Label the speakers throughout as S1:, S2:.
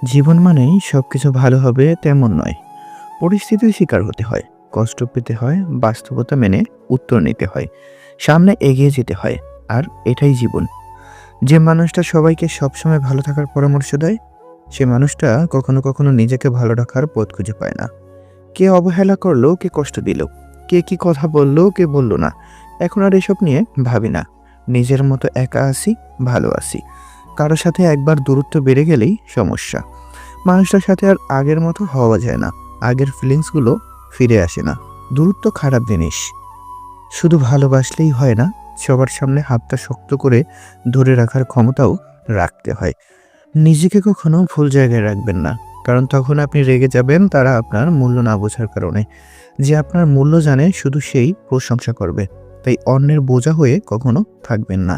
S1: জীবন মানেই সবকিছু ভালো হবে তেমন নয়। পরিস্থিতির শিকার হতে হয়, কষ্ট পেতে হয়, বাস্তবতা মেনে উত্তর নিতে হয়, সামনে এগিয়ে যেতে হয়। আর এটাই জীবন। যে মানুষটা সবাইকে সবসময় ভালো থাকার পরামর্শ দেয়, সে মানুষটা কখনো কখনো নিজেকে ভালো রাখার পথ খুঁজে পায় না। কে অবহেলা করলো, কে কষ্ট দিল, কে কি কথা বলল, কে বলল না, এখন আর এসব নিয়ে ভাবি না। নিজের মতো একা আছি, ভালো আছি। কারো সাথে একবার দূরত্ব বেড়ে গেলেই সমস্যা। মানুষটার সাথে আর আগের মতো হওয়া যায় না। আগের ফিলিংসগুলো ফিরে আসে না। দূরত্ব খারাপ জিনিস। শুধু ভালোবাসলেই হয় না, সবার সামনে হাতটা শক্ত করে ধরে রাখার ক্ষমতাও রাখতে হয়। নিজেকে কখনো ভুল জায়গায় রাখবেন না, কারণ তখন আপনি রেগে যাবেন তারা আপনার মূল্য না বোঝার কারণে। যে আপনার মূল্য জানে শুধু সেই প্রশংসা করবে। তাই অন্যের বোঝা হয়ে কখনো থাকবেন না,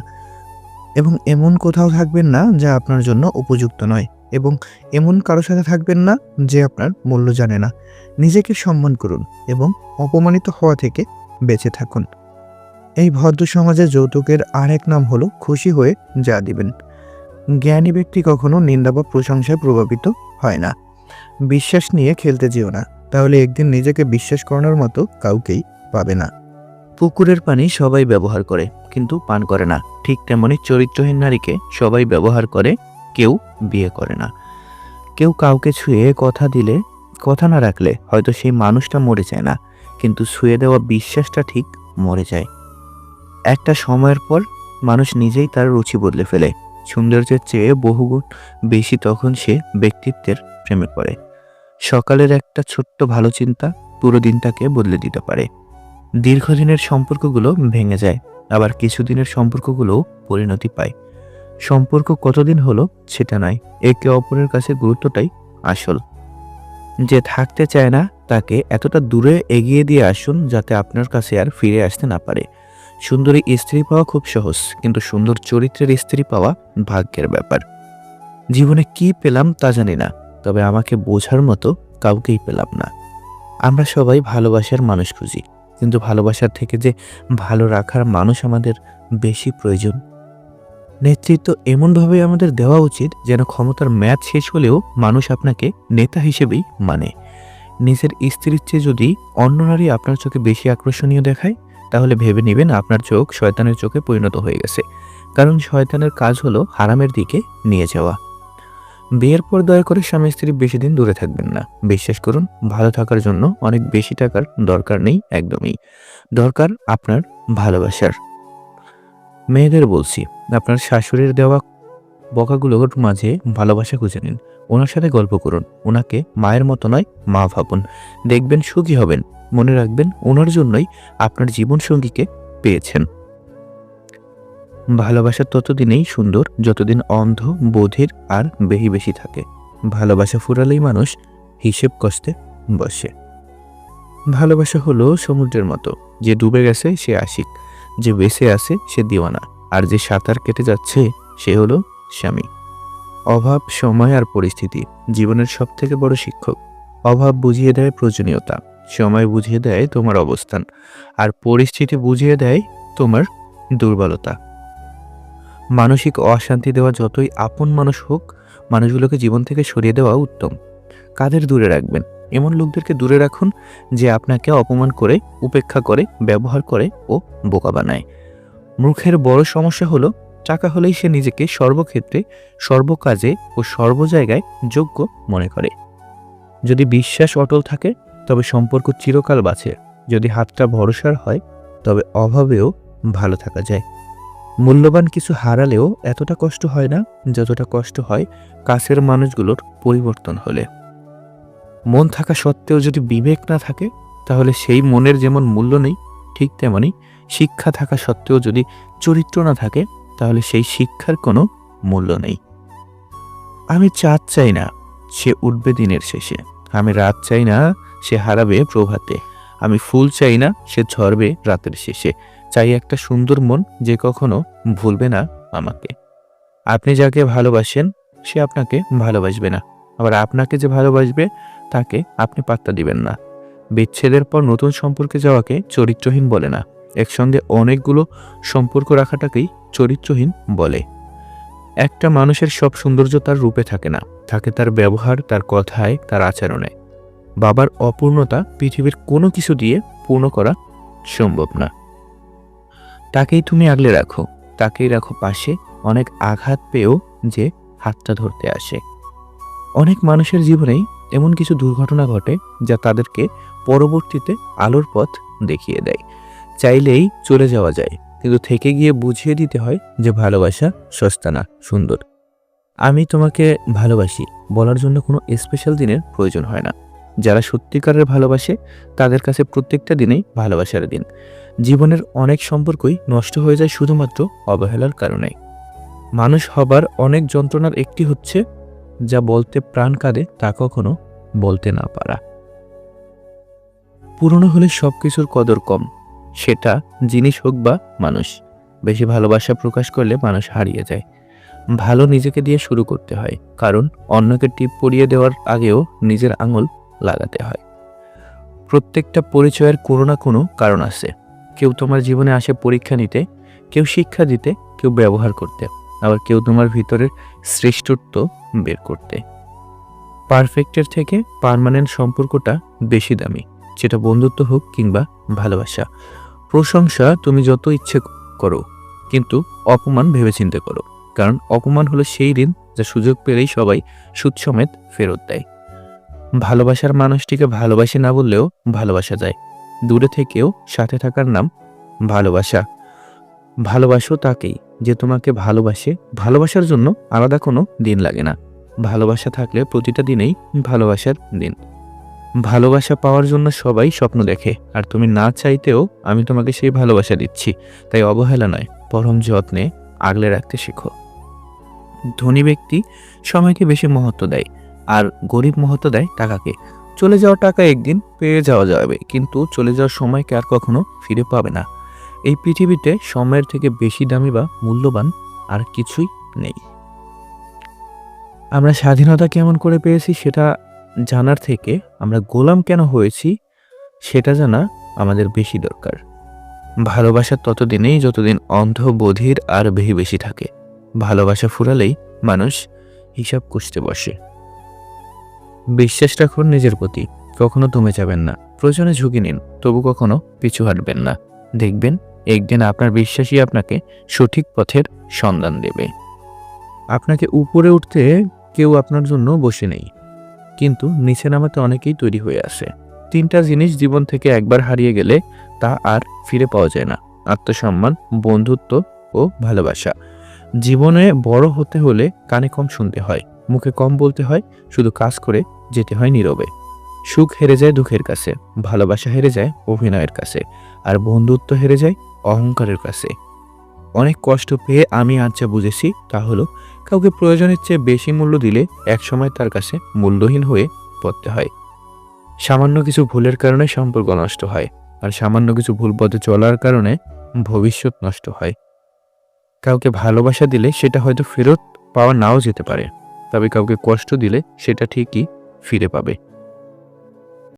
S1: এবং এমন কোথাও থাকবেন না যা আপনার জন্য উপযুক্ত নয়, এবং এমন কারো সাথে থাকবেন না যে আপনার মূল্য জানে না। নিজেকে সম্মান করুন এবং অপমানিত হওয়া থেকে বেঁচে থাকুন। এই ভদ্র সমাজে যৌতুকের আরেক নাম হলো খুশি হয়ে যা দিবেন। জ্ঞানী ব্যক্তি কখনো নিন্দা বা প্রশংসায় প্রভাবিত হয় না। বিশ্বাস নিয়ে খেলতে যেও না, তাহলে একদিন নিজেকে বিশ্বাস করানোর মতো কাউকেই পাবে না। পুকুরের পানি সবাই ব্যবহার করে, কিন্তু পান করে না। ঠিক তেমনি চরিত্রহীন নারীকে সবাই ব্যবহার করে, কেউ বিয়ে করে না। কেউ কাউকে ছুঁয়ে কথা দিলে, কথা না রাখলে হয়তো সেই মানুষটা মরে যায় না, কিন্তু ছুঁয়ে দেওয়া বিশ্বাসটা ঠিক মরে যায়। একটা সময়ের পর মানুষ নিজেই তার রুচি বদলে ফেলে। সৌন্দর্যের চেয়ে বহুগুণ বেশি তখন সে ব্যক্তিত্বের প্রেমে পড়ে। সকালের একটা ছোট্ট ভালো চিন্তা পুরো দিনটাকে বদলে দিতে পারে। দীর্ঘদিনের সম্পর্কগুলো ভেঙে যায়, আবার কিছুদিনের সম্পর্কগুলোও পরিণতি পায়। সম্পর্ক কতদিন হলো সেটা নয়, একে অপরের কাছে গুরুত্বটাই আসল। যে থাকতে চায় না তাকে এতটা দূরে এগিয়ে দিয়ে আসুন যাতে আপনার কাছে আর ফিরে আসতে না পারে। সুন্দরী স্ত্রী পাওয়া খুব সহজ, কিন্তু সুন্দর চরিত্রের স্ত্রী পাওয়া ভাগ্যের ব্যাপার। জীবনে কি পেলাম তা জানি না, তবে আমাকে বোঝার মতো কাউকেই পেলাম না। আমরা সবাই ভালোবাসার মানুষ খুঁজি, কিন্তু ভালোবাসার থেকে যে ভালো রাখার মানুষ আমাদের বেশি প্রয়োজন। নেতৃত্ব এমনভাবে আমাদের দেওয়া উচিত যেন ক্ষমতার মেয়াদ শেষ হলেও মানুষ আপনাকে নেতা হিসেবেই মানে। নিজের স্ত্রীর চেয়ে যদি অন্য নারী আপনার চোখে বেশি আকর্ষণীয় দেখায়, তাহলে ভেবে নেবেন আপনার চোখ শয়তানের চোখে পরিণত হয়ে গেছে। কারণ শয়তানের কাজ হলো হারামের দিকে নিয়ে যাওয়া। বিয়ের পর দয়া করে স্বামী স্ত্রী বেশি দিন দূরে থাকবেন না। বিশ্বাস করুন, ভালো থাকার জন্য অনেক বেশি টাকার দরকার নেই, একদমই। দরকার আপনার ভালোবাসার। মেয়েদের বলছি, আপনার শাশুড়ির দেওয়া বকাগুলোর মাঝে ভালোবাসা খুঁজে নিন। ওনার সাথে গল্প করুন, ওনাকে মায়ের মতো নয় মা ভাবুন। দেখবেন সুখী হবেন। মনে রাখবেন, ওনার জন্যই আপনার জীবনসঙ্গীকে পেয়েছেন। ভালোবাসা ততদিনেই সুন্দর যতদিন অন্ধ, বধির আর বেশি থাকে। ভালোবাসা ফুরালেই মানুষ হিসেব কষতে বসে। ভালোবাসা হলো সমুদ্রের মতো, যে ডুবে গেছে সে আশিক, যে বেঁচে আছে সে দিওয়ানা, আর যে সাঁতার কেটে যাচ্ছে সে হলো স্বামী। অভাব, সময় আর পরিস্থিতি জীবনের সবথেকে বড় শিক্ষক। অভাব বুঝিয়ে দেয় প্রয়োজনীয়তা, সময় বুঝিয়ে দেয় তোমার অবস্থান, আর পরিস্থিতি বুঝিয়ে দেয় তোমার দুর্বলতা। মানসিক অশান্তি দেওয়া যতই আপন মানুষ হোক, মানুষগুলোকে জীবন থেকে সরিয়ে দেওয়া উত্তম। কাদের দূরে রাখবেন? এমন লোকদেরকে দূরে রাখুন যে আপনাকে অপমান করে, উপেক্ষা করে, ব্যবহার করে ও বোকা বানায়। মূর্খের বড় সমস্যা হলো, টাকা হলেই সে নিজেকে সর্বক্ষেত্রে, সর্বকাজে ও সর্বজায়গায় যোগ্য মনে করে। যদি বিশ্বাস অটল থাকে তবে সম্পর্ক চিরকাল বাঁচে। যদি হাতটা ভরসার হয় তবে অভাবেও ভালো থাকা যায়। মূল্যবান কিছু হারালেও এতটা কষ্ট হয় না যতটা কষ্ট হয় কাছের মানুষগুলোর পরিবর্তন হলে। মন থাকা সত্ত্বেও যদি বিবেক না থাকে, তাহলে সেই মনের যেমন মূল্য নেই, ঠিক তেমনি শিক্ষা থাকা সত্ত্বেও যদি চরিত্র না থাকে, তাহলে সেই শিক্ষার কোনো মূল্য নেই। আমি চাঁদ চাই না সে উঠবে দিনের শেষে, আমি রাত চাই না সে হারাবে প্রভাতে, আমি ফুল চাই না সে ঝরবে রাতের শেষে, চাই একটা সুন্দর মন যে কখনো ভুলবে না আমাকে। আপনি যাকে ভালোবাসেন সে আপনাকে ভালোবাসবে না, আবার আপনাকে যে ভালোবাসবে তাকে আপনি পাত্তা দিবেন না। বিচ্ছেদের পর নতুন সম্পর্কে যাওয়াকে চরিত্রহীন বলে না, একসঙ্গে অনেকগুলো সম্পর্ক রাখাটাকেই চরিত্রহীন বলে। একটা মানুষের সব সৌন্দর্য তার রূপে থাকে না, থাকে তার ব্যবহার, তার কথায়, তার আচরণে। বাবার অপূর্ণতা পৃথিবীর কোনো কিছু দিয়ে পূর্ণ করা সম্ভব না। তাকেই তুমি আগলে রাখো, তাকেই রাখো পাশে, অনেক আঘাত পেয়েও যে হাতটা ধরতে আসে। অনেক মানুষের জীবনেই এমন কিছু দুর্ঘটনা ঘটে যা তাদেরকে পরবর্তীতে আলোর পথ দেখিয়ে দেয়। চাইলেই চলে যাওয়া যায়, কিন্তু থেকে গিয়ে বুঝিয়ে দিতে হয় যে ভালোবাসা সস্তা না, সুন্দর। আমি তোমাকে ভালোবাসি বলার জন্য কোনো স্পেশাল দিনের প্রয়োজন হয় না। যারা সত্যিকারের ভালোবাসে তাদের কাছে প্রত্যেকটা দিনেই ভালোবাসার দিন। জীবনের অনেক সম্পর্কই নষ্ট হয়ে যায় শুধুমাত্র অবহেলার কারণে। মানুষ হবার অনেক যন্ত্রণার একটি হচ্ছে যা বলতে প্রাণ কাঁদে তা কখনো বলতে না পারা। পুরনো হলে সবকিছুর কদর কম, সেটা জিনিস হোক বা মানুষ। বেশি ভালোবাসা প্রকাশ করলে মানুষ হারিয়ে যায়। ভালো নিজেকে দিয়ে শুরু করতে হয়, কারণ অন্যকে টিপ পরিয়ে দেওয়ার আগেও নিজের আঙুল লাগাতে হয়। প্রত্যেকটা পরিচয়ের কোনো না কোনো কারণ আছে। কেউ তোমার জীবনে আসে পরীক্ষা নিতে, কেউ শিক্ষা দিতে, কেউ ব্যবহার করতে, আবার কেউ তোমার ভিতরের শ্রেষ্ঠত্ব বের করতে। পারফেক্টের থেকে পার্মানেন্ট সম্পর্কটা বেশি দামি, সেটা বন্ধুত্ব হোক কিংবা ভালোবাসা। প্রশংসা তুমি যত ইচ্ছে করো, কিন্তু অপমান ভেবেচিন্তে করো, কারণ অপমান হলো সেই ঋণ যা সুযোগ পেলেই সবাই সুদ সমেত ফেরত দেয়। ভালোবাসার মানুষটিকে ভালোবাসি না বললেও ভালোবাসা যায়। দূরে থেকেও সাথে থাকার নাম ভালোবাসা। ভালোবাসো তাকেই যে তোমাকে ভালোবাসে। ভালোবাসার জন্য আলাদা কোনো দিন লাগে না। ভালোবাসা থাকলে প্রতিটা দিনেই ভালোবাসার দিন। ভালোবাসা পাওয়ার জন্য সবাই স্বপ্ন দেখে, আর তুমি না চাইতেও আমি তোমাকে সেই ভালোবাসা দিচ্ছি। তাই অবহেলা নয়, পরম যত্নে আগলে রাখতে শেখো। ধনী ব্যক্তি সময়কে বেশি মহত্ব দেয়, আর গরিব মহত্ব দেয় টাকাকে। চলে যাওয়া টাকা একদিন পেয়ে যাওয়া যাবে, কিন্তু চলে যাওয়ার সময়কে আর কখনো ফিরে পাবে না। এই পৃথিবীতে সময়ের থেকে বেশি দামি বা মূল্যবান আর কিছুই নেই। আমরা স্বাধীনতা কেমন করে পেয়েছি সেটা জানার থেকে আমরা গোলাম কেন হয়েছি সেটা জানা আমাদের বেশি দরকার। ভালোবাসা ততদিনেই যতদিন অন্ধ, বধির আর বেশি থাকে। ভালোবাসা ফুরালেই মানুষ হিসাব কষতে বসে। বিশ্বাস রাখুন নিজের প্রতি, কখনো দমে যাবেন না। প্রয়োজনে ঝুঁকি নিন, তবু কখনো পিছু হাঁটবেন না। দেখবেন একদিন আপনার বিশ্বাসই আপনাকে সঠিক পথের সন্ধান দেবে। আপনাকে উপরে উঠতে কেউ আপনার জন্য বসে নেই, কিন্তু নিচে নামাতে অনেকেই তৈরি হয়ে আসে। তিনটা জিনিস জীবন থেকে একবার হারিয়ে গেলে তা আর ফিরে পাওয়া যায় না: আত্মসম্মান, বন্ধুত্ব ও ভালোবাসা। জীবনে বড় হতে হলে কানে কম শুনতে হয়, মুখে কম বলতে হয়, শুধু কাজ করে যেতে হয় নীরবে। সুখ হেরে যায় দুঃখের কাছে, ভালোবাসা হেরে যায় অভিনয়ের কাছে, আর বন্ধুত্ব হেরে যায় অহংকারের কাছে। অনেক কষ্ট পেয়ে আমি আজ যা বুঝেছি তা হলো, কাউকে প্রয়োজনের চেয়ে বেশি মূল্য দিলে একসময় তার কাছে মূল্যহীন হয়ে পড়তে হয়। সামান্য কিছু ভুলের কারণে সম্পর্ক নষ্ট হয়, আর সামান্য কিছু ভুল পথে চলার কারণে ভবিষ্যৎ নষ্ট হয়। কাউকে ভালোবাসা দিলে সেটা হয়তো ফেরত পাওয়া নাও যেতে পারে, তবে কাউকে কষ্ট দিলে সেটা ঠিকই ফিরে পাবে।